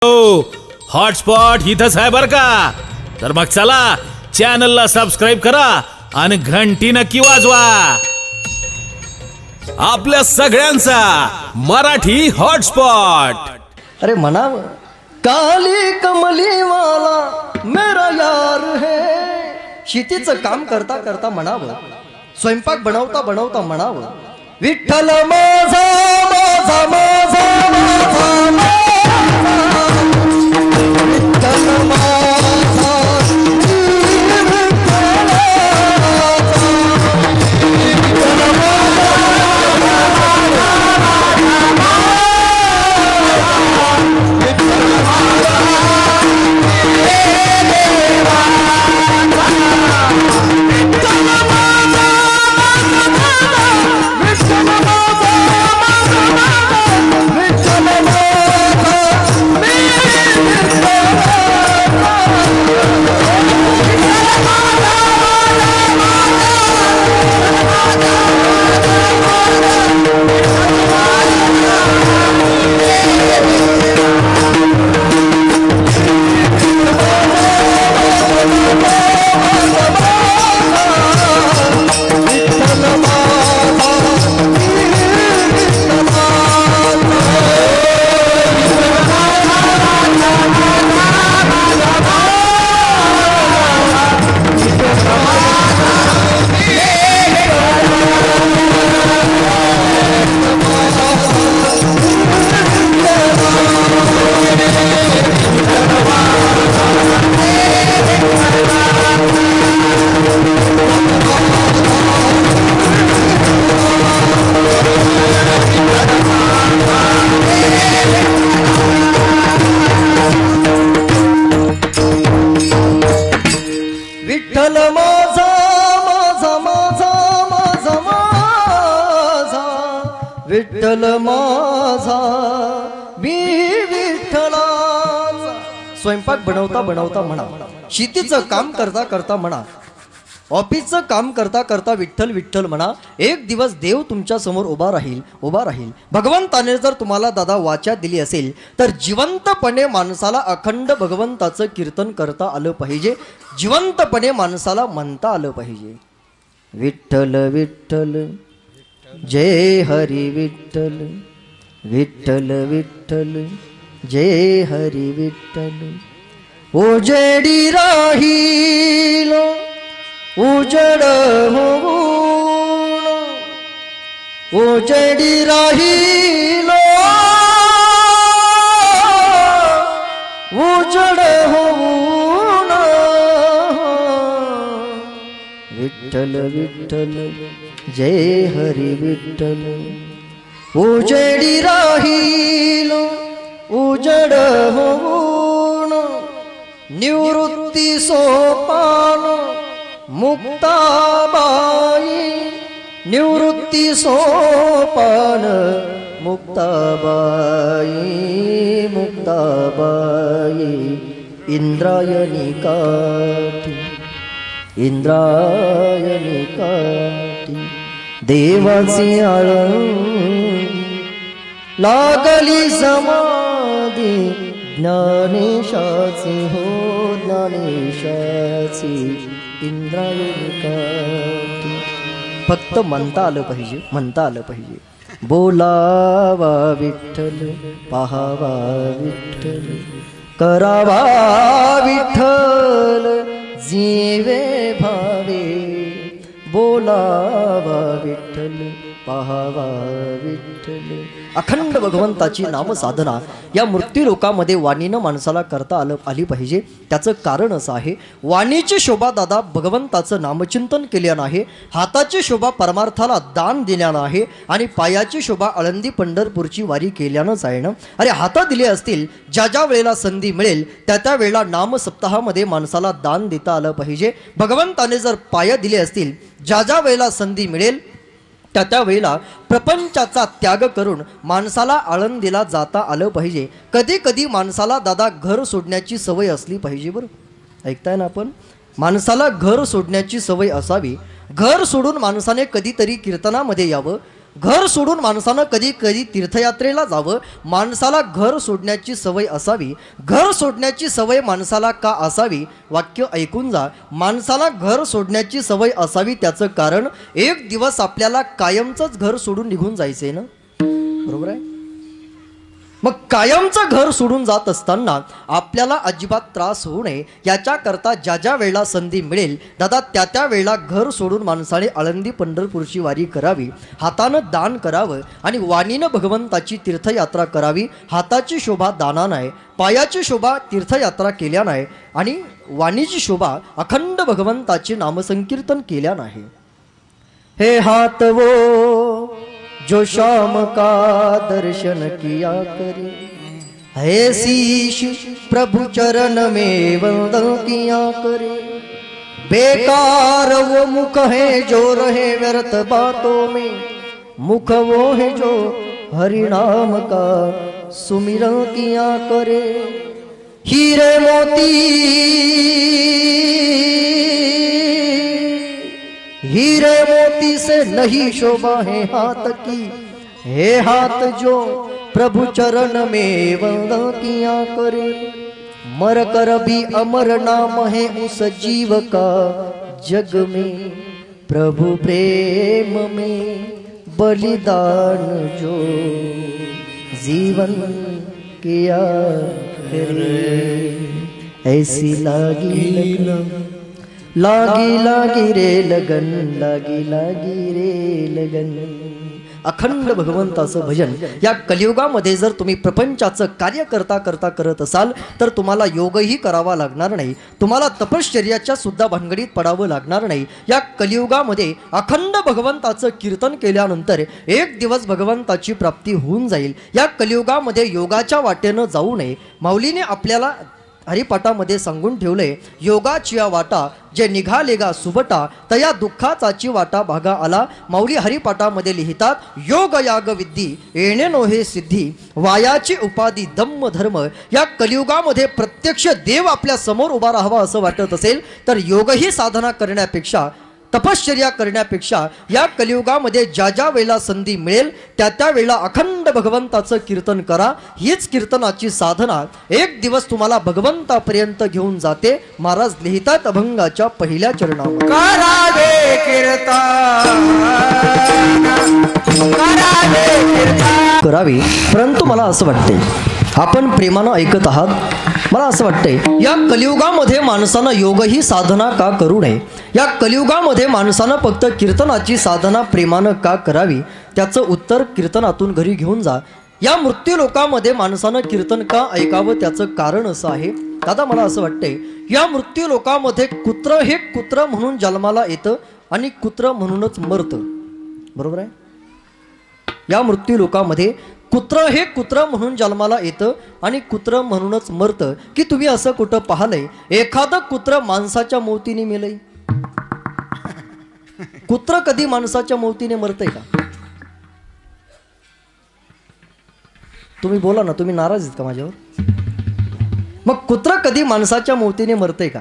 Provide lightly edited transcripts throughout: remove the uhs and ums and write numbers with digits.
हो, हॉटस्पॉट इथंच आहे बर का. तर मग चला चॅनलला सबस्क्राईब करा आणि घंटी नक्की वाजवा. आपल्या सगळ्यांचा मराठी हॉटस्पॉट. अरे मनाव काली कमली वाला मेरा यार है. शेतीचं काम करता करता म्हणावं, स्वयंपाक बनवता बनवता म्हणावं, विठ्ठल माझा माझा माझा माझा माझा. विठ्ठल माझा विठ्ठल माझा माझा माझा माझा माझा. विठ्ठल माझा मी विठ्ठलाचा. स्वयंपाक बनवता बनवता म्हणा, शेतीचं काम करता करता म्हणा, ऑफिसचं काम करता करता विठ्ठल विठ्ठल म्हणा. एक दिवस देव तुमच्या समोर उभा राहील उभा राहील. भगवंताने जर तुम्हाला दादा वाचा दिली असेल तर जिवंतपणे माणसाला अखंड भगवंताचं कीर्तन करता आलं पाहिजे, जिवंतपणे माणसाला म्हणता आलं पाहिजे. विठ्ठल विठ्ठल जय हरी विठ्ठल. विठ्ठल विठ्ठल जय हरी विठ्ठल. ओजेडी राहील उजड होऊन, उजडी राहील उजड होऊन. विठ्ठल विठ्ठल जय हरी विठ्ठल. उजडी राहील उजड होऊन, निवृत्ती सोपान मुक्ताबाई. निवृत्ती सोपान मुक्ताबाई. मुक्ताबाई इंद्रायणी काठी. इंद्रायणी काठी देवाची आळंदी लागली समाधी. ज्ञानेशाची हो ज्ञानेशाची इंद्रायणी काठी. फक्त म्हणता आलं पाहिजे, म्हणता आलं पाहिजे. बोलावा विठ्ठल पाहावा विठ्ठल, करावा विठ्ठल जीवे भावे. बोलावा विठ्ठल पाहावा विठ्ठल. अखंड भगवंताची नामसाधना या मृत्यूलोकामध्ये वाणीनं माणसाला करता आली पाहिजे. त्याचं कारण असं आहे, वाणीची शोभा दादा भगवंताचं नामचिंतन केल्यानं आहे, हाताची शोभा परमार्थाला दान दिल्यानं आहे, आणि पायाची शोभा आळंदी पंढरपूरची वारी केल्यानंच आहे ना. अरे हातात दिले असतील, ज्या ज्या वेळेला संधी मिळेल त्या त्या वेळेला नामसप्ताहामध्ये माणसाला दान देता आलं पाहिजे. भगवंताने जर पाय दिले असतील, ज्या ज्या वेळेला संधी मिळेल त्या त्या वेळेला प्रपंचाचा त्याग करून माणसाला आळंदीला जाता आलं पाहिजे. कधी कधी माणसाला दादा घर सोडण्याची सवय असली पाहिजे. बरं ऐकताय ना आपण, माणसाला घर सोडण्याची सवय असावी. घर सोडून माणसाने कधीतरी कीर्तनामध्ये यावं, घर सोडून माणसानं कधी कधी तीर्थयात्रेला जावं. माणसाला घर सोडण्याची सवय असावी. घर सोडण्याची सवय माणसाला का असावी? वाक्य ऐकून जा. माणसाला घर सोडण्याची सवय असावी त्याचं कारण, एक दिवस आपल्याला कायमचंच घर सोडून निघून जायचंय ना, बरोबर आहे? मग कायमचं घर सोडून जात असताना आपल्याला अजिबात त्रास होऊ नये याच्याकरता ज्या ज्या वेळेला संधी मिळेल दादा त्या त्या वेळेला घर सोडून माणसाने आळंदी पंढरपूरची वारी करावी. हातानं दान करावं आणि वाणीनं भगवंताची तीर्थयात्रा करावी. हाताची शोभा दानानं आहे, पायाची शोभा तीर्थयात्रा केल्यानं आहे आणि वाणीची शोभा अखंड भगवंताचे नामसंकीर्तन केल्यानं आहे. हे हात वो जो शाम का दर्शन किया करे, है शीश प्रभु चरण में वंदन किया करे. बेकार वो मुख है जो रहे व्यर्थ बातों में, मुख वो है जो हरि नाम का सुमिरन किया करे. हीरे मोती हीरे मोती से नहीं शोभा है हाथ की, हे हाथ जो प्रभु चरण में वंदन किया करे. मर कर भी अमर नाम है उस जीव का जग में, प्रभु प्रेम में बलिदान जो जीवन किया करे. ऐसी लागी लागी रे लगन, लागी रे लगन. अखंड भगवंताचं भजन या कलियुगामध्ये जर तुम्ही प्रपंचाचं कार्य करता करता करत असाल तर तुम्हाला योगही करावा लागणार नाही, तुम्हाला तपश्चर्याच्या सुद्धा भानगडीत पडावं लागणार नाही. या कलियुगामध्ये अखंड भगवंताचं कीर्तन केल्यानंतर एक दिवस भगवंताची प्राप्ती होऊन जाईल. या कलियुगामध्ये योगाच्या वाटेनं जाऊ नये. माऊलीने आपल्याला हरिपाठामध्ये सांगून ठेवले, योगाची वाटा जे निघाले गा सुबटा, तया दुःखाचाची वाटा भागा आला. माऊली हरिपाठामध्ये लिहितात, योग याग विद्धी येणे नोहे सिद्धी, वायाची उपाधी दम्म धर्म. या कलियुगामध्ये प्रत्यक्ष देव आपल्या समोर उभा राहावा असं वाटत असेल तर योगही साधना करण्यापेक्षा, तपश्चर्या करण्यापेक्षा या कलियुगामध्ये ज्या ज्या वेळेला संधी मिळेल त्या त्या वेळेला अखंड भगवंताचं कीर्तन करा. हीच कीर्तनाची साधना एक दिवस तुम्हाला भगवंतापर्यंत घेऊन जाते. महाराज लिहितात अभंगाच्या पहिल्या चरणावर, करावे करावी. परंतु मला असं वाटते आपण प्रेमानं ऐकत आहात. मला असं वाटतंय या कलियुगामध्ये माणसानं योगही साधना का करू नये? या कलियुगामध्ये माणसानं फक्त कीर्तनाची साधना प्रेमानं का करावी? त्याचं उत्तर कीर्तनातून घरी घेऊन जा. या मृत्यू लोकामध्ये माणसानं कीर्तन का ऐकावं त्याचं कारण असं आहे. दादा मला असं वाटतंय या मृत्यू लोकामध्ये कुत्र हे कुत्र म्हणून जन्माला येतं आणि कुत्र म्हणूनच मरतं, बरोबर आहे? या मृत्यू लोकामध्ये कुत्र हे कुत्र म्हणून जन्माला येतं आणि कुत्र म्हणूनच मरतं. की तुम्ही असं कुठं पाहिलंय एखादं कुत्र माणसाच्या मौतीने मेलंय? कुत्र कधी माणसाच्या मौतीने मरतंय का? तुम्ही बोला ना, तुम्ही नाराज आहेत का माझ्यावर? मग कुत्र कधी माणसाच्या मौतीने मरतंय का?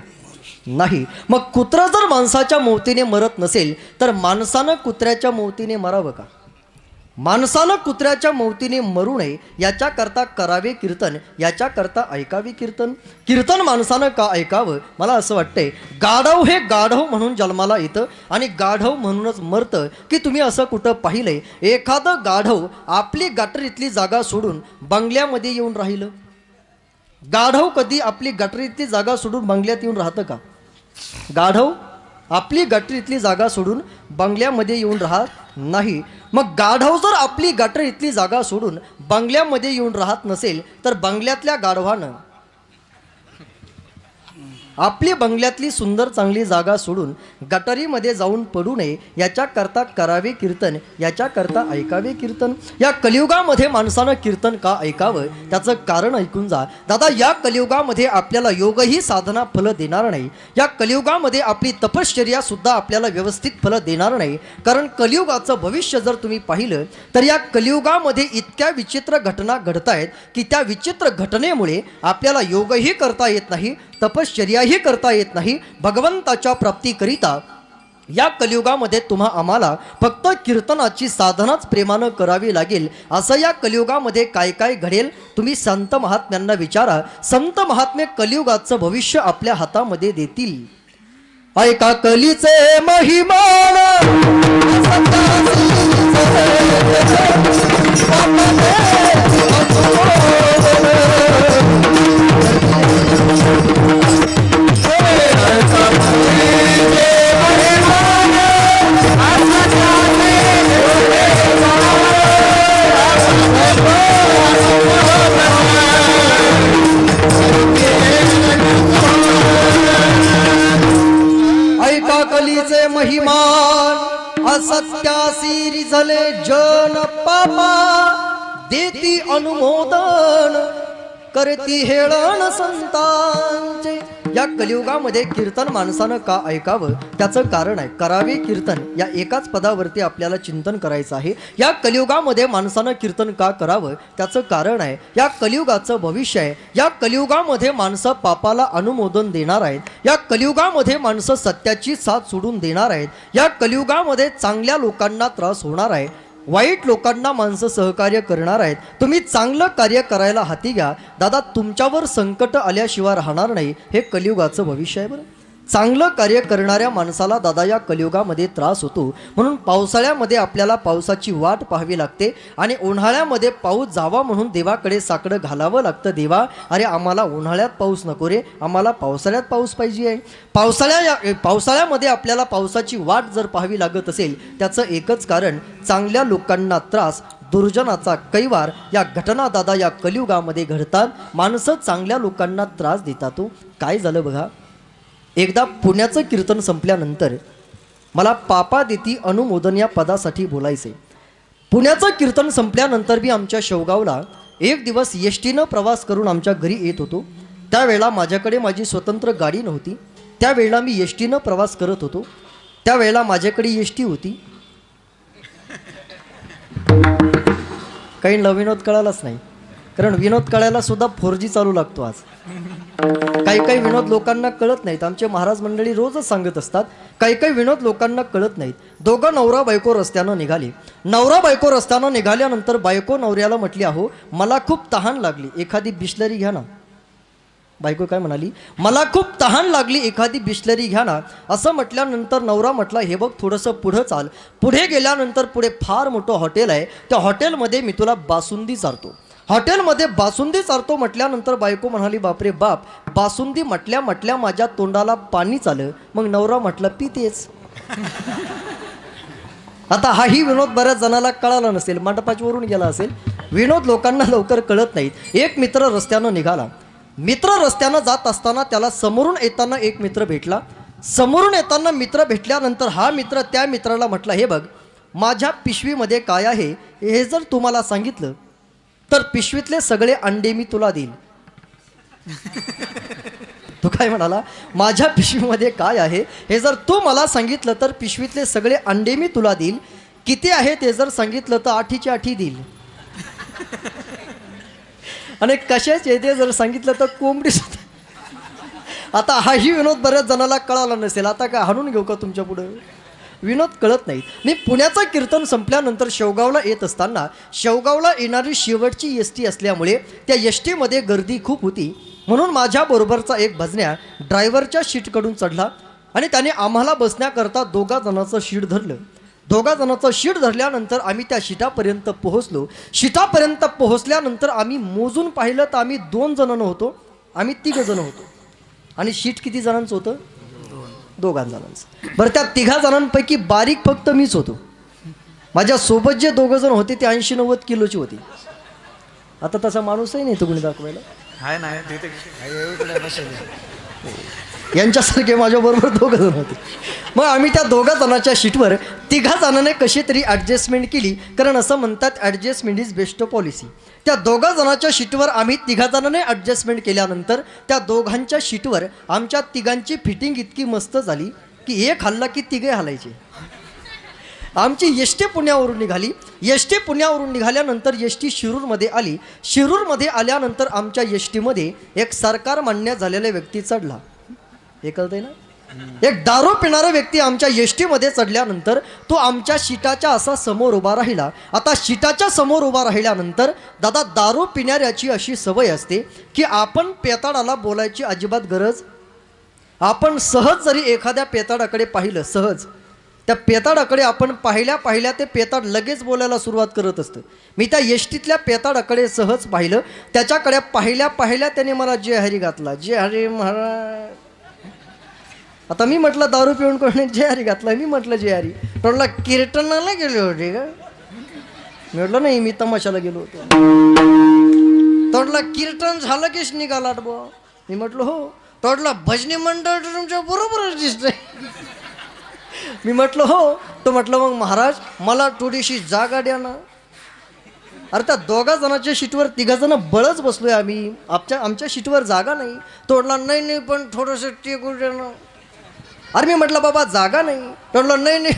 नाही. मग कुत्र जर माणसाच्या मौतीने मरत नसेल तर माणसानं कुत्र्याच्या मौतीने मरावं का? माणसानं कुत्र्याच्या मौतीने मरू नये याच्याकरता करावे कीर्तन, याच्याकरता ऐकावे कीर्तन. कीर्तन माणसानं का ऐकावं? मला असं वाटतंय गाढव हे गाढव म्हणून जन्माला येतं आणि गाढव म्हणूनच मरतं. की तुम्ही असं कुठं पाहिलंय एखादं गाढव आपली गटरीतली जागा सोडून बंगल्यामध्ये येऊन राहिलं? गाढव कधी आपली गटरीतली जागा सोडून बंगल्यात येऊन राहतं का? गाढव आपली गटरीतली जागा सोडून बंगल्यामध्ये येऊन राहत नाही. मग गाढव जर आपली गटर इथली जागा सोडून बंगल्यामध्ये येऊन राहत नसेल तर बंगल्यातल्या गाढवानं आपली बंगल्यातली सुंदर चांगली जागा सोडून गटारीमध्ये जाऊन पडू नये याच्याकरता करावे कीर्तन, याच्याकरता ऐकावे कीर्तन. या कलियुगामध्ये माणसानं कीर्तन का ऐकावं त्याचं कारण ऐकून जा. दादा या कलियुगामध्ये आपल्याला योगही साधना फलं देणार नाही. या कलियुगामध्ये आपली तपश्चर्या सुद्धा आपल्याला व्यवस्थित फलं देणार नाही. कारण कलियुगाचं भविष्य जर तुम्ही पाहिलं तर या कलियुगामध्ये इतक्या विचित्र घटना घडत आहेत की त्या विचित्र घटनेमुळे आपल्याला योगही करता येत नाही, तपश्चर्याही करता येत नाही. भगवंताच्या प्राप्तीकरिता या कलियुगामध्ये आम्हाला फक्त कीर्तनाची साधनाच प्रेमानं करावी लागेल. असं या कलियुगामध्ये काय काय घडेल तुम्ही संत महात्म्यांना विचारा. संत महात्मे कलियुगाचं भविष्य आपल्या हातामध्ये देतील. ऐका कलीचे महिमान ऐका कलीचे महिमान असत्यासी रिझले जन पापा देती अनुमोदन करती हेळण संतांचे. या कलियुगामध्ये कीर्तन माणसानं का ऐकावं त्याचं कारण आहे. करावे कीर्तन या एकाच पदावरती आपल्याला चिंतन करायचं आहे. या कलियुगामध्ये माणसानं कीर्तन का करावं त्याचं कारण आहे. या कलियुगाचं भविष्य आहे. या कलियुगामध्ये माणसं पापाला अनुमोदन देणार आहेत. या कलियुगामध्ये माणसं सत्याची साथ सोडून देणार आहेत. या कलियुगामध्ये चांगल्या लोकांना त्रास होणार आहे. वाईट लोकांना माणसं सहकार्य करणार आहेत. तुम्ही चांगलं कार्य करायला हाती घ्या दादा. तुमच्यावर संकट आल्याशिवाय राहणार नाही. हे कलियुगाचं भविष्य आहे. बरं, चांगलं कार्य करणाऱ्या माणसाला दादा या कलियुगामध्ये त्रास होतो. म्हणून पावसाळ्यामध्ये आपल्याला पावसाची वाट पाहावी लागते आणि उन्हाळ्यामध्ये पाऊस जावा म्हणून देवाकडे साकडं घालावं लागतं. देवा, अरे आम्हाला उन्हाळ्यात पाऊस नको रे, आम्हाला पावसाळ्यात पाऊस पाहिजे आहे. पावसाळ्यामध्ये आपल्याला पावसाची वाट जर पाहावी लागत असेल त्याचं एकच कारण, चांगल्या लोकांना त्रास, दुर्जनाचा कैवार या घटना दादा या कलियुगामध्ये घडतात. माणसं चांगल्या लोकांना त्रास देतात. काय झालं बघा, एकदा पुण्याचं कीर्तन संपल्यानंतर मला पापा देती अनुमोदन या पदासाठी बोलायचे. पुण्याचं कीर्तन संपल्यानंतर मी आमच्या शेवगावला एक दिवस एसटीनं प्रवास करून आमच्या घरी येत होतो. त्यावेळेला माझ्याकडे माझी स्वतंत्र गाडी नव्हती. त्यावेळेला मी एसटीनं प्रवास करत होतो. त्यावेळेला माझ्याकडे एसटी होती. काही नवीनोद कळालाच नाही, कारण विनोद कळायला सुद्धा 4G चालू लागतो आज. काही काही विनोद लोकांना कळत नाहीत. आमचे महाराज मंडळी रोजच सांगत असतात, काही काही विनोद लोकांना कळत नाहीत. दोघं नवरा बायको रस्त्यानं निघाले. नवरा बायको रस्त्यानं निघाल्यानंतर बायको नवऱ्याला म्हटली, अहो मला खूप तहान लागली, एखादी बिस्लरी घ्या ना. बायको काय म्हणाली, मला खूप तहान लागली, एखादी बिस्लरी घ्या ना. असं म्हटल्यानंतर नवरा म्हटला, हे बघ थोडंसं पुढं चाल. पुढे गेल्यानंतर पुढे फार मोठं हॉटेल आहे. त्या हॉटेलमध्ये मी तुला बासुंदी चारतो. हॉटेलमध्ये बासुंदी चारतो म्हटल्यानंतर बायको म्हणाली, बापरे बाप, बासुंदी म्हटल्या माझ्या तोंडाला पाणीच आलं. मग नवरा म्हटलं, पितेच. आता हाही विनोद बऱ्याच जणाला कळाला नसेल, मंडपाच्यावरून गेला असेल. विनोद लोकांना लवकर कळत नाहीत. एक मित्र रस्त्यानं निघाला. मित्र रस्त्यानं जात असताना त्याला समोरून येताना एक मित्र भेटला. समोरून येताना मित्र भेटल्यानंतर हा मित्र त्या मित्राला म्हटला, हे बघ माझ्या पिशवीमध्ये काय आहे हे जर तुम्हाला सांगितलं तर पिशवीतले सगळे अंडे मी तुला देईल. तो काय म्हणाला, माझ्या पिशवीमध्ये काय आहे हे जर तू मला सांगितलं तर पिशवीतले सगळे अंडे मी तुला देईल. किती आहे ते जर सांगितलं तर 8ची 8 देईल. आणि कशाचे ते जर सांगितलं तर कोंबडी सुद्धा. आता हाही विनोद बऱ्याच जणाला कळाला नसेल. आता काय हाणून घेऊ का तुमच्या पुढं? विनोद कळत नाहीत. मी पुण्याचं कीर्तन संपल्यानंतर शेवगावला येत असताना शेवगावला येणारी शेवटची एसटी असल्यामुळे त्या एसटीमध्ये गर्दी खूप होती. म्हणून माझ्याबरोबरचा एक भजन्या ड्रायव्हरच्या सीटकडून चढला आणि त्याने आम्हाला बसण्याकरता 2 जणांचं शीट धरलं. 2 जणांचं शीट धरल्यानंतर आम्ही त्या शीटापर्यंत पोहोचलो. शीटापर्यंत पोहोचल्यानंतर आम्ही मोजून पाहिलं तर आम्ही 2 जण नव्हतो, आम्ही 3 जण होतो. आणि शीट किती जणांचं होतं? 2 जणांचं. बरं, त्या 3 जणांपैकी बारीक फक्त मीच होतो. माझ्या सोबत जे 2 जण होते ते 80-90 किलोची होती. आता तसा माणूसही नाही तो कुणी दाखवायला. यांच्यासारखे माझ्याबरोबर 2 जण होते. मग आम्ही त्या 2 जणांच्या शीटवर 3 जणांनी कशी तरी ॲडजस्टमेंट केली, कारण असं म्हणतात ॲडजस्टमेंट इज बेस्ट पॉलिसी. त्या 2 जणांच्या शीटवर आम्ही 3 जणांनी ॲडजस्टमेंट केल्यानंतर त्या 2घांच्या शीटवर आमच्या 3घांची फिटिंग इतकी मस्त झाली की एक हल्ला की 3 हलायचे. आमची एसटी पुण्यावरून निघाली. एसटी पुण्यावरून निघाल्यानंतर एसटी शिरूरमध्ये आली. शिरूरमध्ये आल्यानंतर आमच्या एसटीमध्ये एक सरकार मान्य झालेला व्यक्ती चढला. हे कळतंय ना? एक दारू पिणारा व्यक्ती आमच्या एसटीमध्ये चढल्यानंतर तो आमच्या सीटाच्या असा समोर उभा राहिला. आता सीटाच्या समोर उभा राहिल्यानंतर दादा दारू पिणाऱ्याची अशी सवय असते की आपण पेताडाला बोलायची अजिबात गरज. आपण सहज जरी एखाद्या पेताडाकडे पाहिलं, सहज त्या पेताडाकडे आपण पाहिल्या ते पेताड लगेच बोलायला सुरुवात करत असतं. मी त्या एसटीतल्या पेताडाकडे सहज पाहिलं, त्याच्याकडे पाहिल्या त्याने मला जय हरी घातला. जय हरी महाराज. आता मी म्हटलं दारू पिऊन कोणी जय हरी घातला. मी म्हटलं जय हरी. म्हटलं कीर्तनाला गेले होते का? मी म्हटलं नाही, मी तमाशाला गेलो होतो. म्हटलं कीर्तन झालं कीच निघाला बुवा. मी म्हटलं हो. म्हटलं भजनी मंडळ तुमच्या बरोबरच दिसतंय. मी म्हटलं हो. तो म्हटलं मग महाराज मला थोडीशी जागा द्या ना. अरे त्या दोघा जणांच्या सीटवर तिघा जण बळच बसलोय आम्ही. आमच्या सीटवर जागा नाही. तो म्हटला नाही पण थोडंसं टेकू द्या ना. अरे मी म्हटलं बाबा जागा नाही. तो म्हटलं नाही.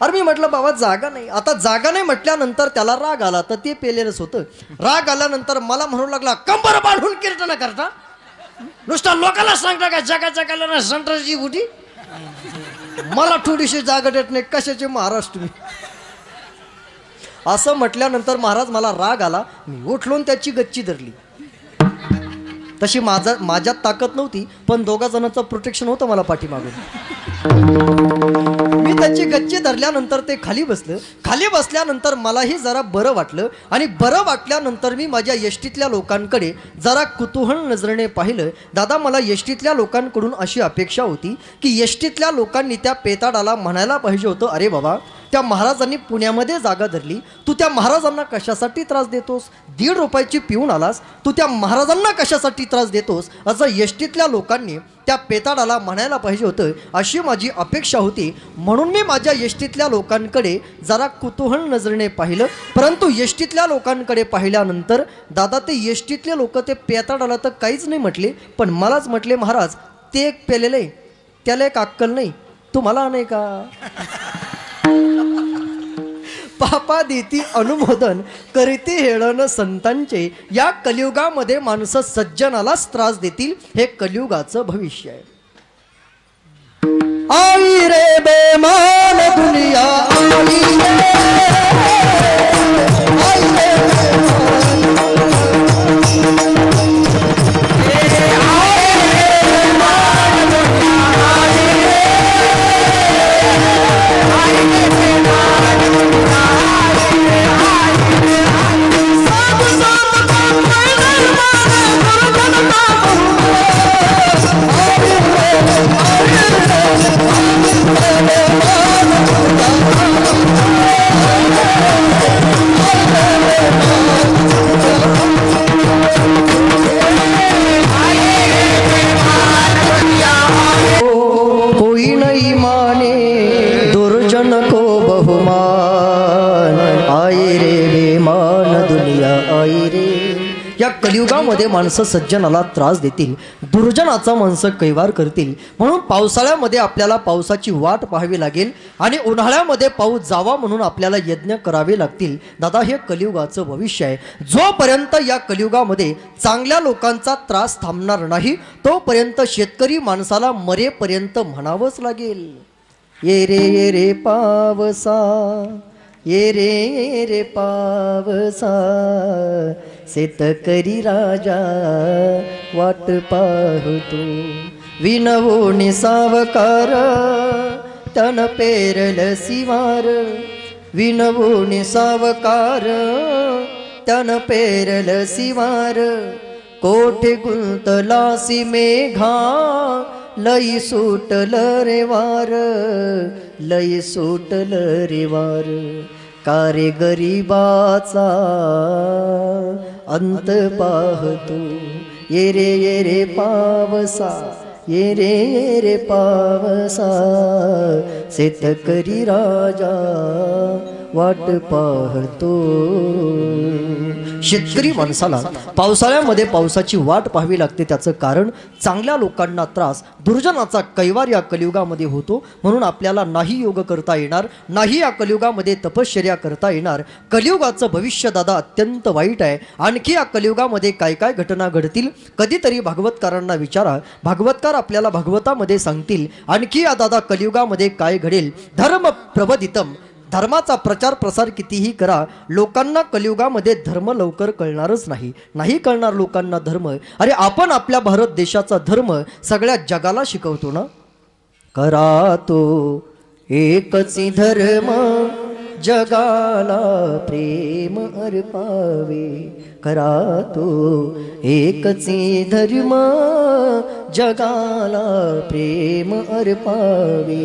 अरे मी म्हटलं बाबा जागा नाही. आता जागा नाही म्हटल्यानंतर त्याला राग आला. तर ते पेलेलंच होतं. राग आल्यानंतर मला म्हणू लागला कंबर बांधून कीर्तन करता, नुसता लोकांना सांगता का जगाला ना संतराची बुटी. मला थोडीशी जागा देत नाही. कशाचे महाराज तुम्ही? असं म्हटल्यानंतर महाराज मला राग आला. मी उठलून त्याची गच्ची धरली. तशी माझ्यात ताकद नव्हती, पण दोघा जणांचं प्रोटेक्शन होतं मला पाठीमागून. मी त्याची गच्ची धरल्यानंतर ते खाली बसलं. खाली बसल्यानंतर मलाही जरा बरं वाटलं. आणि बरं वाटल्यानंतर मी माझ्या एसटीतल्या लोकांकडे जरा कुतूहल नजरेने पाहिलं. दादा मला एसटीतल्या लोकांकडून अशी अपेक्षा होती की एसटीतल्या लोकांनी त्या पेताडाला म्हणायला पाहिजे होतं, अरे बाबा त्या महाराजांनी पुण्यामध्ये जागा धरली, तू त्या महाराजांना कशासाठी त्रास देतोस? 1.5 रुपयाची पिऊन आलास, तू त्या महाराजांना कशासाठी त्रास देतोस? असं एसटीतल्या लोकांनी त्या पेताडाला म्हणायला पाहिजे होतं, अशी माझी अपेक्षा होती. म्हणून मी माझ्या एसटीतल्या लोकांकडे जरा कुतूहल नजरेने पाहिलं. परंतु एसटीतल्या लोकांकडे पाहिल्यानंतर दादा ते एसटीतले लोक ते पेताडाला तर काहीच नाही म्हटले, पण मलाच म्हटले, महाराज ते एक पेलेलं आहे, त्याला एक अक्कल नाही, तुम्हाला नाही का? पापा देती अनुमोदन करीती हेळण संतांचे. या कलियुगामध्ये माणसं सज्जनालाच त्रास देतील, हे कलियुगाचं भविष्य आहे. आई रे बेमान दुनिया आई रे, आई रे कलियुगामध्ये माणसं सज्जनाला त्रास देतील, दुर्जनाचा माणसं कैवार करतील. म्हणून पावसाळ्यामध्ये आपल्याला पावसाची वाट पाहावी लागेल आणि उन्हाळ्यामध्ये पाऊस जावा म्हणून आपल्याला यज्ञ करावे लागतील. दादा हे कलियुगाचं भविष्य आहे. जोपर्यंत या कलियुगामध्ये चांगल्या लोकांचा त्रास थांबणार नाही, तोपर्यंत शेतकरी माणसाला मरेपर्यंत म्हणावंच लागेल, ये रे पावसा, ये रे पावसा, शेतकरी राजा वाट पाहतो. विनवून सावकार तन पेरल सिवार, विनवून सावकार तन पेरल सिवार. कोठे गुंतलासी मेघा, लई सुटल रे वार, लई सुटल रे वार. कारे गरीबाचा अंत पाहतो, ये रे पावसा, ये रे पावसा, शेतकरी राजा वाट पाहतो. शेतकरी माणसाला पावसाळ्यामध्ये पावसाची वाट पाहावी लागते. त्याचं कारण चांगल्या लोकांना त्रास, दुर्जनाचा कैवार या कलियुगामध्ये होतो. म्हणून आपल्याला नाही योग करता येणार, नाही या कलियुगामध्ये तपश्चर्या करता येणार. कलियुगाचं भविष्य दादा अत्यंत वाईट आहे. आणखी या कलियुगामध्ये काय काय घटना घडतील कधीतरी भागवतकारांना विचारा. भागवतकार आपल्याला भागवतामध्ये सांगतील आणखी या दादा कलियुगामध्ये काय घडेल. धर्म प्रबोधितम, धर्माचा प्रचार प्रसार कितीही करा, लोकांना कलियुगामध्ये धर्म लवकर कळणारच नाही. नाही कळणार लोकांना धर्म. अरे आपण आपल्या भारत देशाचा धर्म सगळ्या जगाला शिकवतो ना. करा तो एकची धर्म, जगाला प्रेम अर्पावे. करा तो एकची धर्म, जगाला प्रेम अर्पावे.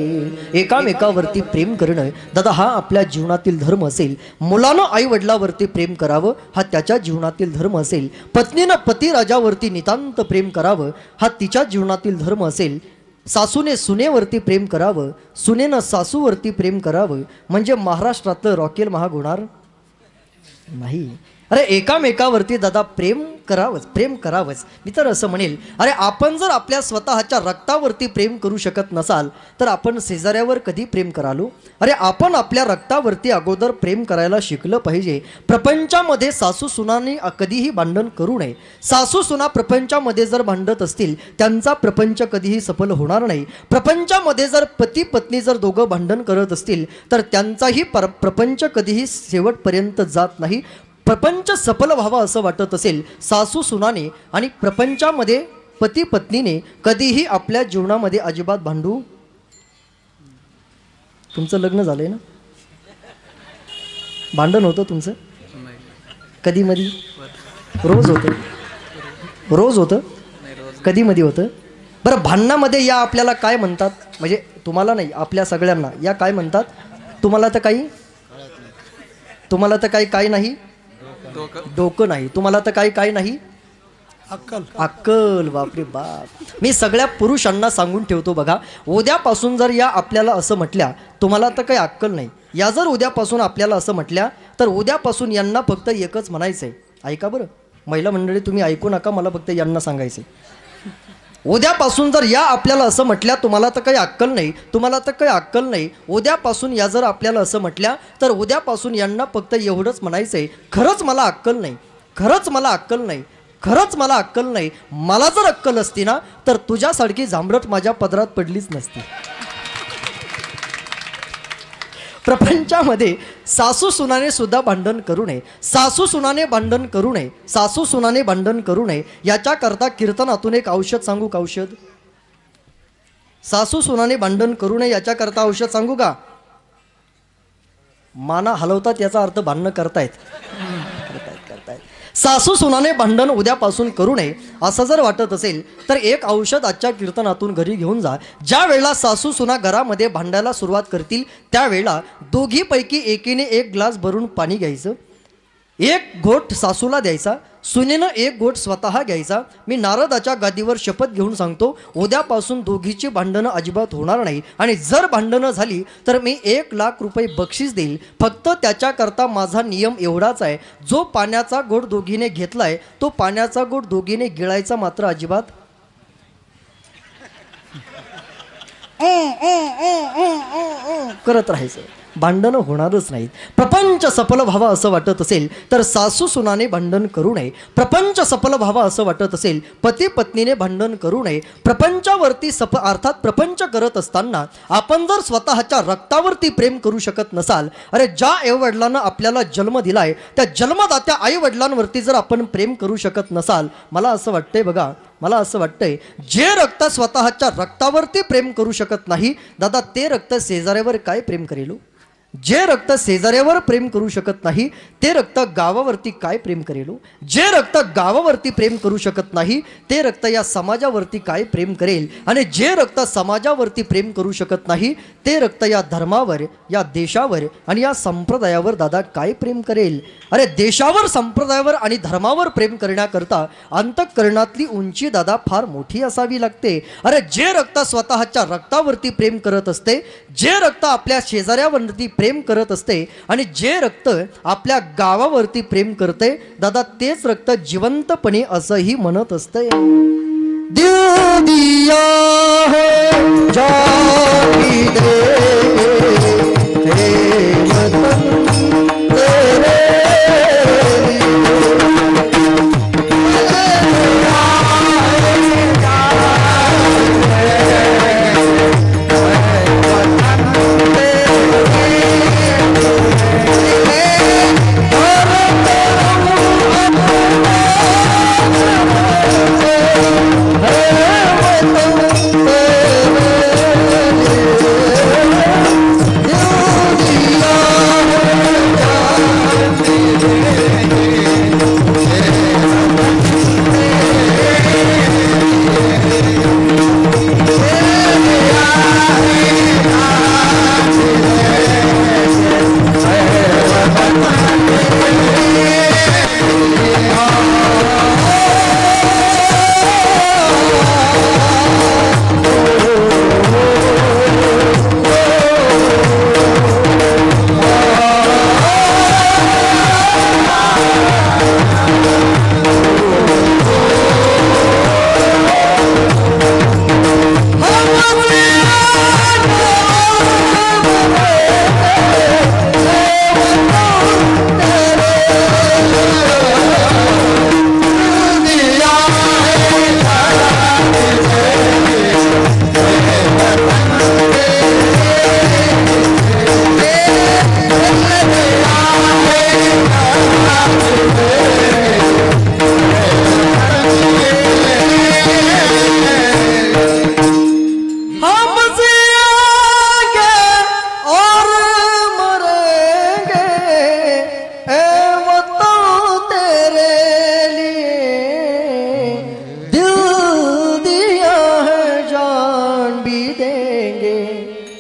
एकामेकावरती प्रेम करणं दादा हा आपल्या जीवनातील धर्म असेल. मुलानं आई वडिलावरती प्रेम करावं हा त्याच्या जीवनातील धर्म असेल. पत्नीनं पती राजावरती नितांत प्रेम करावं हा तिच्या जीवनातील धर्म असेल. सासूने सुनेवरती प्रेम करावं, सुनेनं सासूवरती प्रेम करावं, म्हणजे महाराष्ट्रातलं रॉकेल महाग होणार नाही. अरे एकामेकावरती दादा प्रेम करावंच, प्रेम करावंच. मी तर असं म्हणेल, अरे आपण जर आपल्या स्वतःच्या रक्तावरती प्रेम करू शकत नसाल तर आपण शेजाऱ्यावर कधी प्रेम करालो. अरे आपण आपल्या रक्तावरती अगोदर प्रेम करायला शिकलं पाहिजे. प्रपंचामध्ये सासू सुनांनी कधीही भांडण करू नये. सासू सुना प्रपंचामध्ये जर भांडत असतील त्यांचा प्रपंच कधीही सफल होणार नाही. प्रपंचामध्ये जर पती पत्नी जर दोघं भांडण करत असतील तर त्यांचाही प्रपंच कधीही शेवटपर्यंत जात नाही. प्रपंच सफल व्हावा असं वाटत असेल सासू सुनाने आणि प्रपंचामध्ये पती पत्नीने कधीही आपल्या जीवनामध्ये अजिबात भांडू. तुमचं लग्न झालंय ना, भांडण होतं तुमचं कधी मधी? रोज होतं, रोज होतं, कधी मधी होतं. बरं भांडणामध्ये या आपल्याला काय म्हणतात, म्हणजे तुम्हाला नाही आपल्या सगळ्यांना या काय म्हणतात? तुम्हाला तर काही, तुम्हाला तर काही काय नाही, डोकं नाही. तुम्हाला तर काही काय नाही, अक्कल. अक्कल, बापरे बाप. मी सगळ्या पुरुषांना सांगून ठेवतो बघा, उद्यापासून जर या आपल्याला असं म्हटल्या तुम्हाला तर काही अक्कल नाही, या जर उद्यापासून आपल्याला असं म्हटल्या तर उद्यापासून यांना फक्त एकच म्हणायचं आहे. ऐका बरं महिला मंडळी, तुम्ही ऐकू नका, मला फक्त यांना सांगायचं आहे. उद्यापासून जर या आपल्याला असं म्हटल्या तुम्हाला तर काही अक्कल नाही, तुम्हाला तर काही अक्कल नाही, उद्यापासून या जर आपल्याला असं म्हटल्या तर उद्यापासून यांना फक्त एवढंच म्हणायचं आहे, खरंच मला अक्कल नाही, खरंच मला अक्कल नाही, खरंच मला अक्कल नाही. मला जर अक्कल असती ना तर तुझ्यासारखी जांभरट माझ्या पदरात पडलीच नसती. प्रपंचामध्ये सासू सुनाने सुद्धा भांडण करू नये. सासू सुनाने भांडण करू नये, सासू सुनाने भांडण करू नये. याच्याकरता कीर्तनातून एक औषध सांगू का? औषध. सासू सुनाने भांडण करू नये याच्याकरता औषध सांगू का? माना हलवतात याचा अर्थ भांडणं करतायत. सासू सुनाने भांडण उद्यापासून करू नये असं जर वाटत असेल तर एक औषध आजच्या कीर्तनातून घरी घेऊन जा. ज्या वेळेला सासू सुना घरामध्ये भांडायला सुरुवात करतील त्यावेळेला दोघीपैकी एकीने एक ग्लास भरून पाणी घ्यायचं, एक घोट सासूला द्यायचा, सुनेनं एक घोट स्वतः घ्यायचा. मी नारदाच्या गादीवर शपथ घेऊन सांगतो उद्यापासून दोघीची भांडणं अजिबात होणार नाही. आणि जर भांडणं झाली तर मी 1,00,000 रुपये बक्षीस देईल. फक्त त्याच्याकरता माझा नियम एवढाच आहे, जो पाण्याचा घोट दोघीने घेतलाय तो पाण्याचा घोट दोघीने गिळायचा मात्र अजिबात करत राहायचं. भांडणं होणारच नाहीत. प्रपंच सफल व्हावा असं वाटत असेल तर सासू सुनाने भांडण करू नये. प्रपंच सफल व्हावा असं वाटत असेल पती पत्नीने भांडण करू नये. प्रपंचावरती अर्थात प्रपंच करत असताना आपण जर स्वतःच्या रक्तावरती प्रेम करू शकत नसाल, अरे ज्या आईवडिलांना आपल्याला जन्म दिलाय त्या जन्मदात्या आईवडिलांवरती जर आपण प्रेम करू शकत नसाल, मला असं वाटतंय बघा, मला असं वाटतंय जे रक्त स्वतःच्या रक्तावरती प्रेम करू शकत नाही दादा ते रक्त शेजाऱ्यावर काय प्रेम करेल? जे रक्त शेजाऱ्यावर प्रेम करू शकत नाही ते रक्त गावावरती काय प्रेम करेल? जे रक्त गावावरती प्रेम करू शकत नाही ते रक्त या समाजावरती काय प्रेम करेल? आणि जे रक्त समाजावरती प्रेम करू शकत नाही ते रक्त या धर्मावर, या देशावर आणि या संप्रदायावर दादा काय प्रेम करेल? अरे देशावर, संप्रदायावर आणि धर्मावर प्रेम करण्याकरता अंतःकरणातली उंची दादा फार मोठी असावी लागते. अरे जे रक्त स्वतःच्या रक्तावरती प्रेम करत असते, जे रक्त आपल्या शेजाऱ्यावरती प्रेम करत असते आणि जे रक्त आपल्या गावावरती प्रेम करते दादा तेच रक्त जिवंतपणे असंही म्हणत असते दिल दिया है जागी दे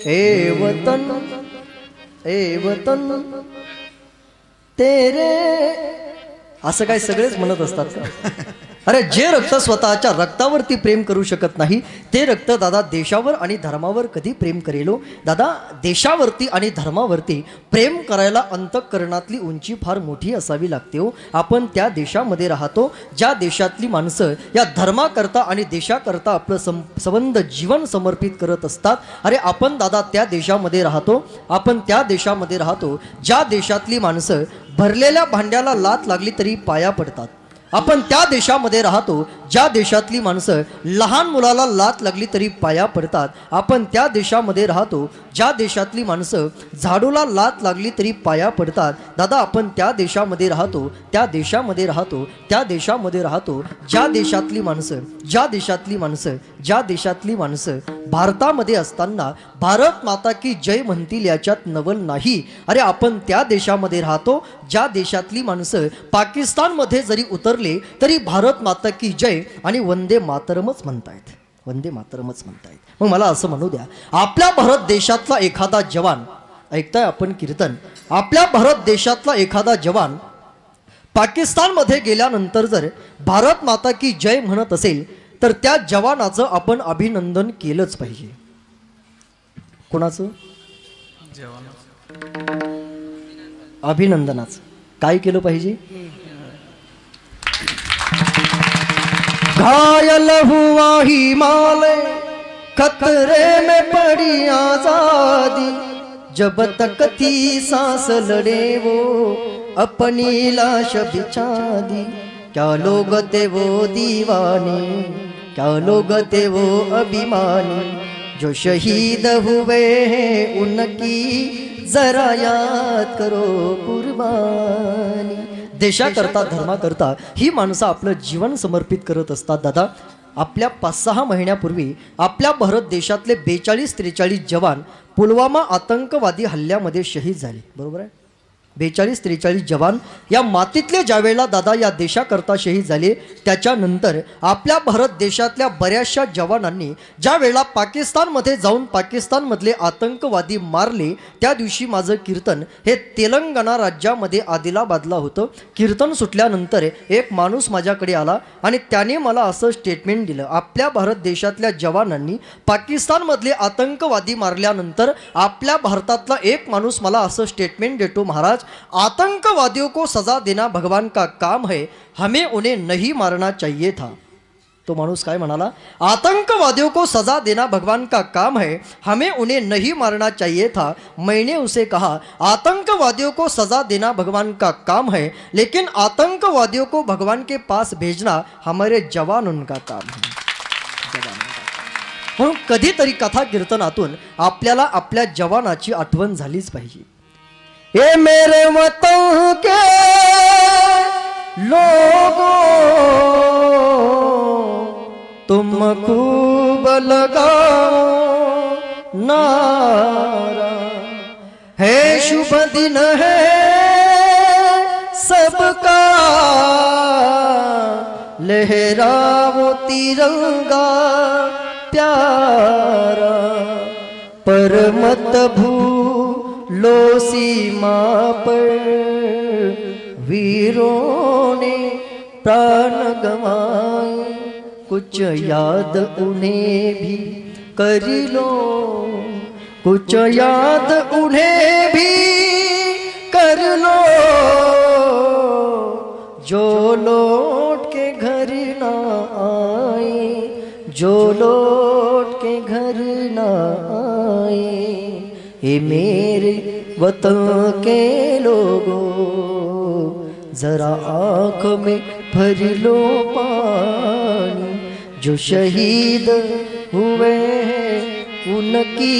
हे वतन तेरे वतन तेरे असं काय सगळेच म्हणत असतात का अरे जे रक्त स्वतःच्या रक्तावरती प्रेम करू शकत नाही ते रक्त दादा देशावर आणि धर्मावर कधी प्रेम करेलो दादा देशावरती आणि धर्मावरती प्रेम करायला अंतःकरणातली उंची फार मोठी असावी लागते हो आपण त्या देशामध्ये राहतो ज्या देशातली माणसं या धर्माकरता आणि देशाकरता आपलं संबंध जीवन समर्पित करत असतात अरे आपण दादा त्या देशामध्ये राहतो आपण त्या देशामध्ये राहतो ज्या देशातली माणसं भरलेल्या भांड्याला लाथ लागली तरी पाया पडतात आपण त्या देशामध्ये राहतो ज्या देशातली माणसं लहान मुलाला लाथ लागली तरी पाया पडतात आपण त्या देशामध्ये राहतो ज्या देशातली माणसं झाडूला लाथ लागली तरी पाया पडतात दादा आपण त्या देशामध्ये राहतो त्या देशामध्ये राहतो त्या देशामध्ये राहतो ज्या देशातली माणसं भारतामध्ये असताना भारत माता की जय म्हणतील याच्यात नवल नाही अरे आपण त्या देशामध्ये राहतो ज्या देशातली माणसं पाकिस्तानमध्ये जरी उतरले तरी भारत माता की जय आणि वंदे मातरमच म्हणतायत मग मला असं म्हणू द्या आपल्या भारत देशातला एखादा जवान ऐकताय आपण कीर्तन आपल्या भारत देशातला एखादा जवान पाकिस्तानमध्ये गेल्यानंतर जर भारत माता की जय म्हणत असेल तर त्या जवानाचं आपण अभिनंदन केलंच पाहिजे कोणाचं अभिनंदनाचं काय केलं पाहिजे घायल हुआ हिमालय खतरे में पड़ी आजादी जब तक थी सांस लड़े वो अपनी लाश बिछा दी क्या लोग थे वो दीवाने क्या लोग थे वो अभिमानी जो शहीद हुए हैं उनकी जरा याद करो कुर्बानी देशाकरता धर्माकरता ही माणसं आपलं जीवन समर्पित करत असतात दादा आपल्या 5-6 महिन्यापूर्वी आपल्या भारत देशातले 42-43 जवान पुलवामा आतंकवादी हल्ल्यामध्ये शहीद झाले बरोबर आहे 42-43 जवान या मातीतले ज्यावेळेला दादा या देशाकरता शहीद झाले, त्याच्यानंतर आपल्या भारत देशातल्या बऱ्याचशा जवानांनी ज्या वेळेला पाकिस्तानमध्ये जाऊन पाकिस्तानमधले आतंकवादी मारले, त्या दिवशी माझं कीर्तन हे तेलंगणा राज्यामध्ये आदिलाबादला होतं. कीर्तन सुटल्यानंतर एक माणूस माझ्याकडे आला आणि त्याने मला असं स्टेटमेंट दिलं, आपल्या भारत देशातल्या जवानांनी पाकिस्तानमधले आतंकवादी मारल्यानंतर आपल्या भारतातला एक माणूस मला असं स्टेटमेंट देतो, महाराज आतंकवादियों को सजा देना भगवान का काम है, हमें उन्हें नहीं मारना चाहिए था. तो माणूस काय म्हणाला, आतंकवादियों को सजा देना भगवान का काम है, हमें उन्हें नहीं मारना चाहिए था. मैंने उसे कहा, आतंकवादियों को सजा देना भगवान का काम है, लेकिन आतंकवादियों को भगवान के पास भेजना हमारे जवानों का काम है. म्हणून कधीतरी कथा कीर्तनातून आपल्याला आपल्या जवानाची आठवण झालीच पाहिजे. ये मेरे वतन के लोगों, तुम खूब लगाओ नारा, है शुभ दिन है सबका, लहराओ तिरंगा प्यारा, पर मत भूलो सीमा पर वीरों ने प्राण गंवाए, कुछ याद उन्हें भी कर लो, कुछ याद उन्हें भी कर लो, जो लौट के घर ना आए, जो लौट के घर ना आए. हे मेरे वतन के लोगों, जरा आँख में भर लो पानी, जो शहीद हुए हैं उनकी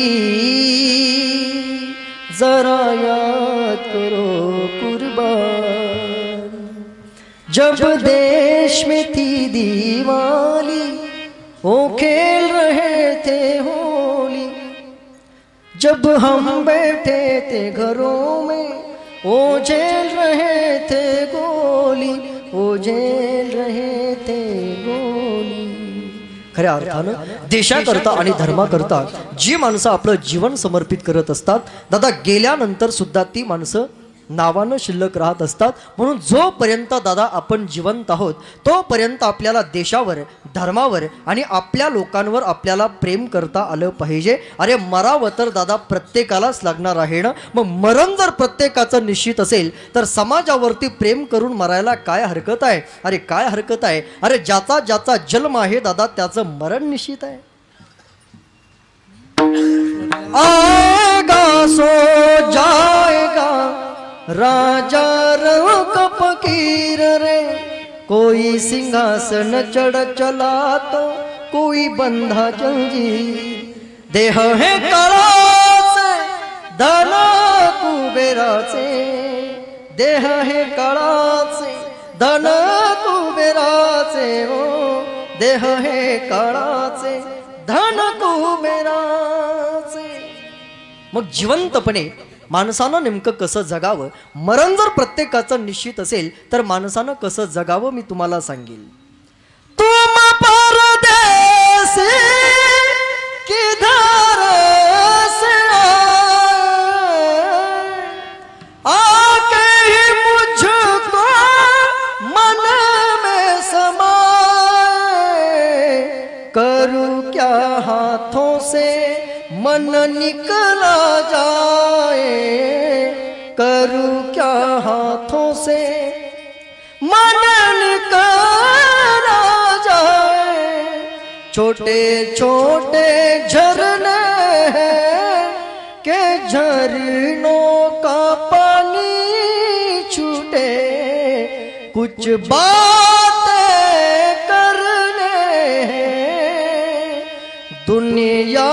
जरा याद करो कुर्बान. जब देश में थी दीवाली, वो खेल रहे थे होली, जब हम बैठे थे घरों में, वो झेल रहे थे गोली, वो झेल रहे थे गोली. खऱ्या अर्थानं देशाकरता आणि धर्माकरता जी माणसं आपलं जीवन समर्पित करत असतात, दादा गेल्यानंतर सुद्धा ती माणसं नावानं शिल्लक राहत असतात. म्हणून जोपर्यंत दादा आपण जिवंत आहोत, तोपर्यंत आपल्याला देशावर, धर्मावर आणि आपल्या लोकांवर आपल्याला प्रेम करता आलं पाहिजे. अरे मरावं तर दादा प्रत्येकालाच लागणार आहे ना. मग मरण जर प्रत्येकाचं निश्चित असेल, तर समाजावरती प्रेम करून मरायला काय हरकत आहे? अरे काय हरकत आहे? अरे ज्याचा ज्याचा जन्म आहे दादा, त्याचं मरण निश्चित आहे. आएगा सो जाएगा राजा रंग फकीर रे, कोई सिंहासन चढ़ चला तो कोई बंधा जंजीर. देह है काळाचे धन कुबेराचे, देह है काळाचे धन कुबेराचे, हो देह है काळाचे धन कुबेराचे. मग जिवंतपणे माणसानं नेमकं कसं जगावं, मरण जर प्रत्येकाचं निश्चित असेल तर माणसानं कसं जगावं मी तुम्हाला सांगेल. तुम परदेसी किधर से आके ही मुझको मन में समाए, करूं क्या हाथों से मन निकला जाए, करूं क्या हाथों से मन निकला जाए. छोटे छोटे झरने हैं के झरनों का पानी छूटे, कुछ बातें करने हैं दुनिया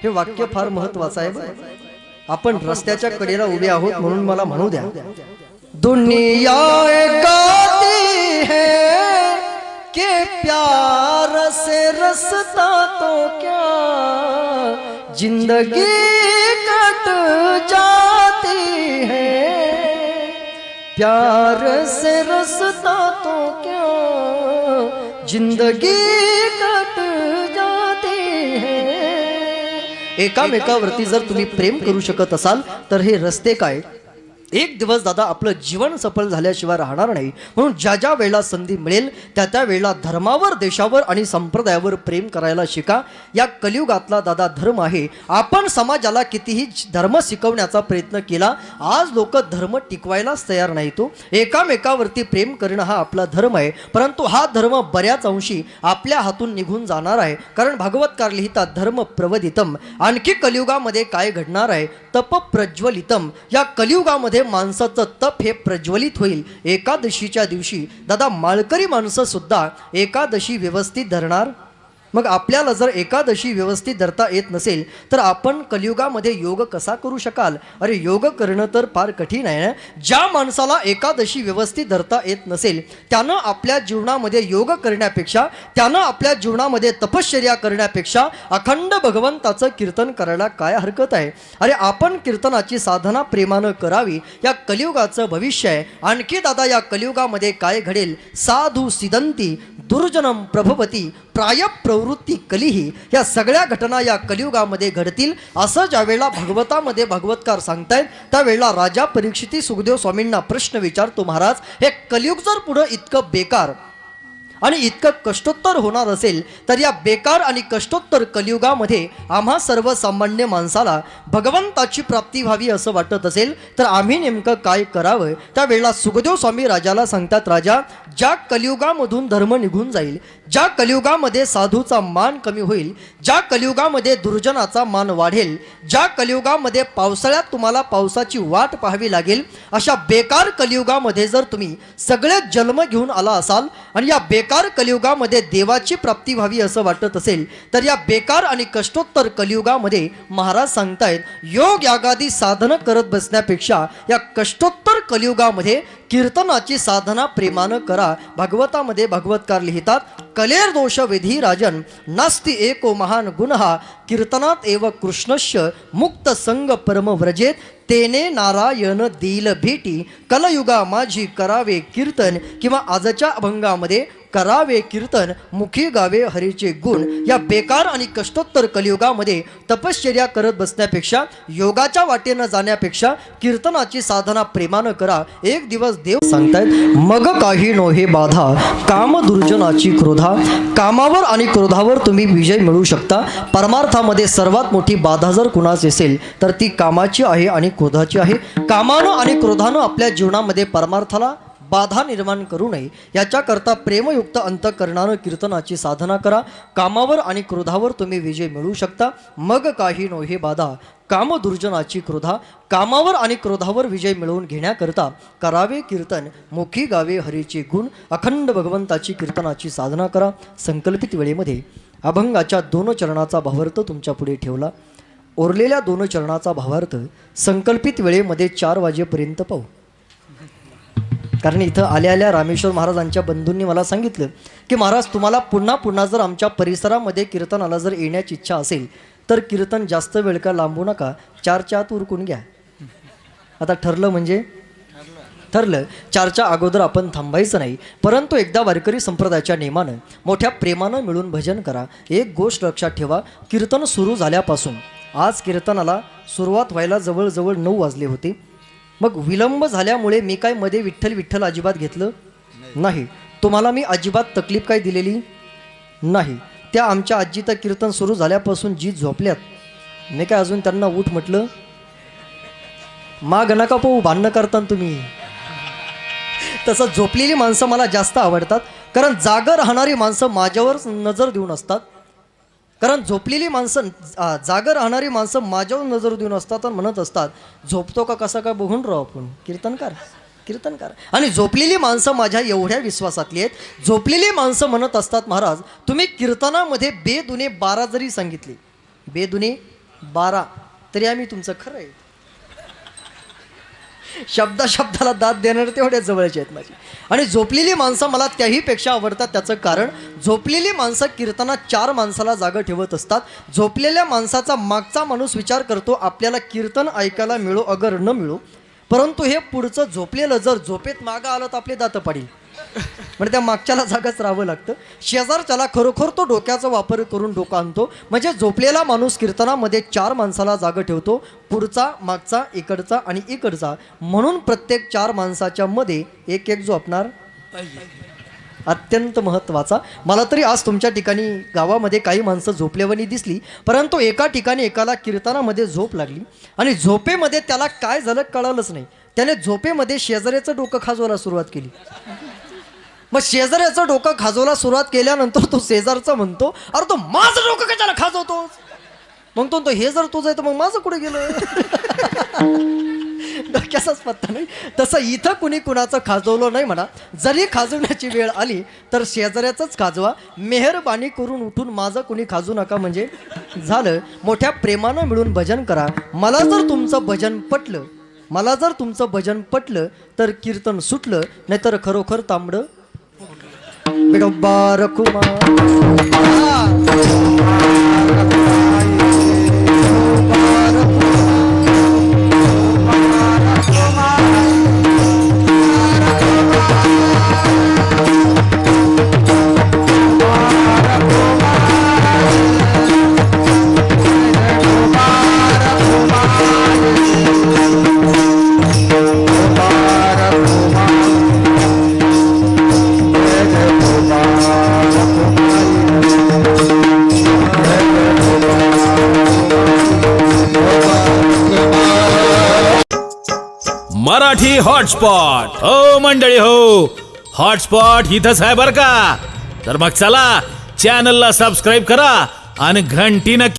हे वाक्य फार महत्वाचं आहे. आपण रस्त्याच्या कडेला उभे आहोत म्हणून मला म्हणू द्या, दुनिया गाती है कि प्यार से रसता तो क्या जिंदगी कट है, प्यार से रसता तो क्या जिंदगी कट जाती है. एकामेकावरती जर तुम्ही प्रेम करू शकत असाल तर हे रस्ते काय. एक दिवस दादा आपलं जीवन सफल झाल्याशिवाय राहणार नाही. म्हणून ज्या ज्या वेळेला संधी मिळेल त्या त्या वेळेला धर्मावर, देशावर आणि संप्रदायावर प्रेम करायला शिका. या कलियुगातला दादा धर्म आहे. आपण समाजाला कितीही धर्म शिकवण्याचा प्रयत्न केला, आज लोक धर्म टिकवायलाच तयार नाही. तो एकामेकावरती प्रेम करणं हा आपला धर्म आहे. परंतु हा धर्म बऱ्याच अंशी आपल्या हातून निघून जाणार आहे. कारण भागवतकार लिहितात धर्म प्रवदितम. आणखी कलियुगामध्ये काय घडणार आहे, तप प्रज्वलितम. या कलियुगामध्ये माणसाचं तप हे प्रज्वलित होईल. एकादशीच्या दिवशी दादा माळकरी माणसं सुद्धा एकादशी व्यवस्थित धरणार. मग आपल्याला जर एकादशी व्यवस्थित धरता येत नसेल तर आपण कलियुगामध्ये योग कसा करू शकाल. अरे योग करणं तर फार कठीण आहे ना. ज्या माणसाला एकादशी व्यवस्थित धरता येत नसेल त्यानं आपल्या जीवनामध्ये योग करण्यापेक्षा, त्यानं आपल्या जीवनामध्ये तपश्चर्या करण्यापेक्षा अखंड भगवंताचं कीर्तन करायला काय हरकत आहे. अरे आपण कीर्तनाची साधना प्रेमानं करावी. या कलियुगाचं भविष्य आहे. आणखी दादा या कलियुगामध्ये काय घडेल, साधू सिदंती दुर्जनम प्रभवती प्राय प्रवृत्ती कलिही. या सगळ्या घटना या कलियुगामध्ये घडतील असं ज्यावेळेला भागवतामध्ये भागवतकार सांगतायत त्यावेळेला राजा परीक्षिती सुखदेव स्वामींना प्रश्न विचारतो, महाराज हे कलियुग जर पुढं इतकं बेकार आणि इतकं कष्टोत्तर होणार असेल तर या बेकार आणि कष्टोत्तर कलियुगामध्ये आम्हा सर्वसामान्य माणसाला भगवंताची प्राप्ती व्हावी असं वाटत असेल तर आम्ही नेमकं काय करावं. त्यावेळेला सुखदेव स्वामी राजाला सांगतात, राजा ज्या कलियुगामधून धर्म निघून जाईल, ज्या कलियुगामध्ये साधूचा मान कमी होईल, ज्या कलियुगामध्ये दुर्जनाचा मान वाढेल, ज्या कलियुगामध्ये पावसाळ्यात तुम्हाला पावसाची वाट पाहावी लागेल, अशा बेकार कलियुगामध्ये जर तुम्ही सगळे जन्म घेऊन आला असाल आणि या बेकार कलियुगामध्ये देवाची प्राप्ती व्हावी असं वाटत असेल तर या बेकार आणि कष्टोत्तर कलियुगामध्ये महाराज सांगतायत योग यागादी साधन करत बसण्यापेक्षा या कष्टोत्तर कलियुगामध्ये कीर्तनाची साधना प्रेमानं करा. भागवतामध्ये भागवतकार लिहितात, कलेर दोष विधी राजन नास्ति एको महान गुणहा कीर्तनात एव कृष्णस्य मुक्त संग परम व्रजेत तेने नारायण दिल भेटी कलयुगा माझी करावे कीर्तन. किंवा आजच्या अभंगामध्ये करावे कीर्तन मुखी गावे हरीचे गुण. या बेकार आणि कष्टोत्तर कलियुगामध्ये तपश्चर्या करत बसण्यापेक्षा, योगाच्या वाटेनं जाण्यापेक्षा कीर्तनाची साधना प्रेमानं करा. एक दिवस देव सांगतायत, मग काही नोहे बाधा काम दुर्जनाची क्रोधा. कामावर आणि क्रोधावर तुम्ही विजय मिळवू शकता. परमार्थामध्ये सर्वात मोठी बाधा जर कुणाची असेल तर ती कामाची आहे आणि क्रोधाची आहे. कामानं आणि क्रोधानं आपल्या जीवनामध्ये परमार्थाला बाधा निर्माण करू नये याच्याकरता प्रेमयुक्त अंतःकरणानं कीर्तनाची साधना करा. कामावर आणि क्रोधावर तुम्ही विजय मिळवू शकता. मग काही नोहे बाधा काम दुर्जनाची क्रोधा. कामावर आणि क्रोधावर विजय मिळवून घेण्याकरता करावे कीर्तन मुखी गावे हरीचे गुण. अखंड भगवंताची कीर्तनाची साधना करा. संकल्पित वेळेमध्ये अभंगाच्या 2 चरणाचा भावार्थ तुमच्या पुढे ठेवला. उरलेल्या 2 चरणाचा भावार्थ संकल्पित वेळेमध्ये 4 वाजेपर्यंत पाहू. कारण इथं आल्या रामेश्वर महाराजांच्या बंधूंनी मला सांगितलं की महाराज तुम्हाला पुन्हा पुन्हा जर आमच्या परिसरामध्ये कीर्तनाला जर येण्याची इच्छा असेल तर कीर्तन जास्त वेळ का लांबू नका, 4च्या आत उरकून घ्या. आता ठरलं म्हणजे ठरलं, 4च्या अगोदर आपण थांबायचं नाही. परंतु एकदा वारकरी संप्रदायाच्या नियमानं मोठ्या प्रेमानं मिळून भजन करा. एक गोष्ट लक्षात ठेवा, कीर्तन सुरू झाल्यापासून आज कीर्तनाला सुरुवात व्हायला जवळजवळ 9 वाजले होते. मग विलंब झाल्यामुळे मी काय मध्ये विठ्ठल विठ्ठल अजिबात घेतलं नाही. तुम्हाला मी अजिबात तकलीफ काय दिलेली नाही. त्या आमच्या आजी तर कीर्तन सुरू झाल्यापासून जी झोपल्यात, मी काय अजून त्यांना उठ म्हटलं. माग नका पाहू, भांडणं करता तुम्ही. तसं झोपलेली माणसं मला जास्त आवडतात. कारण जागं राहणारी माणसं माझ्यावर नजर देऊन असतात. कारण झोपलेली माणसं, जागर राहणारी माणसं माझ्यावर नजर देऊन असतात आणि म्हणत असतात झोपतो का कसा काय बघून राहू आपण, कीर्तनकार कीर्तनकार. आणि झोपलेली माणसं माझ्या एवढ्या विश्वासातली आहेत, झोपलेली माणसं म्हणत असतात महाराज तुम्ही कीर्तनामध्ये बेदुने 12 जरी सांगितले, बेदुने 12 तरी आम्ही तुमचं खरं आहे. शब्दा शब्दाला दाद देणार तेवढ्या जवळचे आहेत माझी. आणि झोपलेली माणसं मला त्याहीपेक्षा आवडतात. त्याचं कारण झोपलेली माणसं कीर्तनात 4 माणसाला जागा ठेवत असतात. झोपलेल्या माणसाचा मागचा माणूस विचार करतो आपल्याला कीर्तन ऐकायला मिळो अगर न मिळो, परंतु हे पुढचं झोपलेलं जर झोपेत मागं आलं तर आपले दात पडेल, म्हणजे त्या मागच्याला जागाच राहावं लागतं. शेजारच्याला खरोखर तो डोक्याचा वापर करून डोकं आणतो. म्हणजे झोपलेला माणूस कीर्तनामध्ये 4 माणसाला जागा ठेवतो, पुढचा, मागचा, इकडचा आणि इकडचा. म्हणून प्रत्येक 4 माणसाच्या मध्ये एक एक झोपणार अत्यंत महत्त्वाचा. मला तरी आज तुमच्या ठिकाणी गावामध्ये काही माणसं झोपलेवणी दिसली, परंतु एका ठिकाणी एकाला कीर्तनामध्ये झोप लागली आणि झोपेमध्ये त्याला काय झालं कळलंच नाही. त्याने झोपेमध्ये शेजाऱ्याचं डोकं खाजवायला सुरुवात केली. मग शेजाऱ्याचं डोकं खाजवायला सुरुवात केल्यानंतर तो शेजारचा म्हणतो, अरे तो माझं डोकं कशाला खाजवतोस? मग तो हे जर तुझं आहे तर मग माझं कुठे गेलं? डोक्याचाच पत्ता नाही. तसं इथं कुणी कुणाचं खाजवलं नाही म्हणा. जरी खाजवण्याची वेळ आली तर शेजाऱ्याचंच खाजवा. मेहरबानी करून उठून माझं कुणी खाजू नका, म्हणजे झालं. मोठ्या प्रेमानं मिळून भजन करा. मला जर तुमचं भजन पटलं तर कीर्तन सुटलं, नाहीतर खरोखर तांबडं बिडोबा रखुमा. मराठी हॉटस्पॉट हो मंडळी हो, हॉटस्पॉट इथंच आहे बरं का. तर मग चला चॅनलला सबस्क्राईब करा आणि घंटी नक्की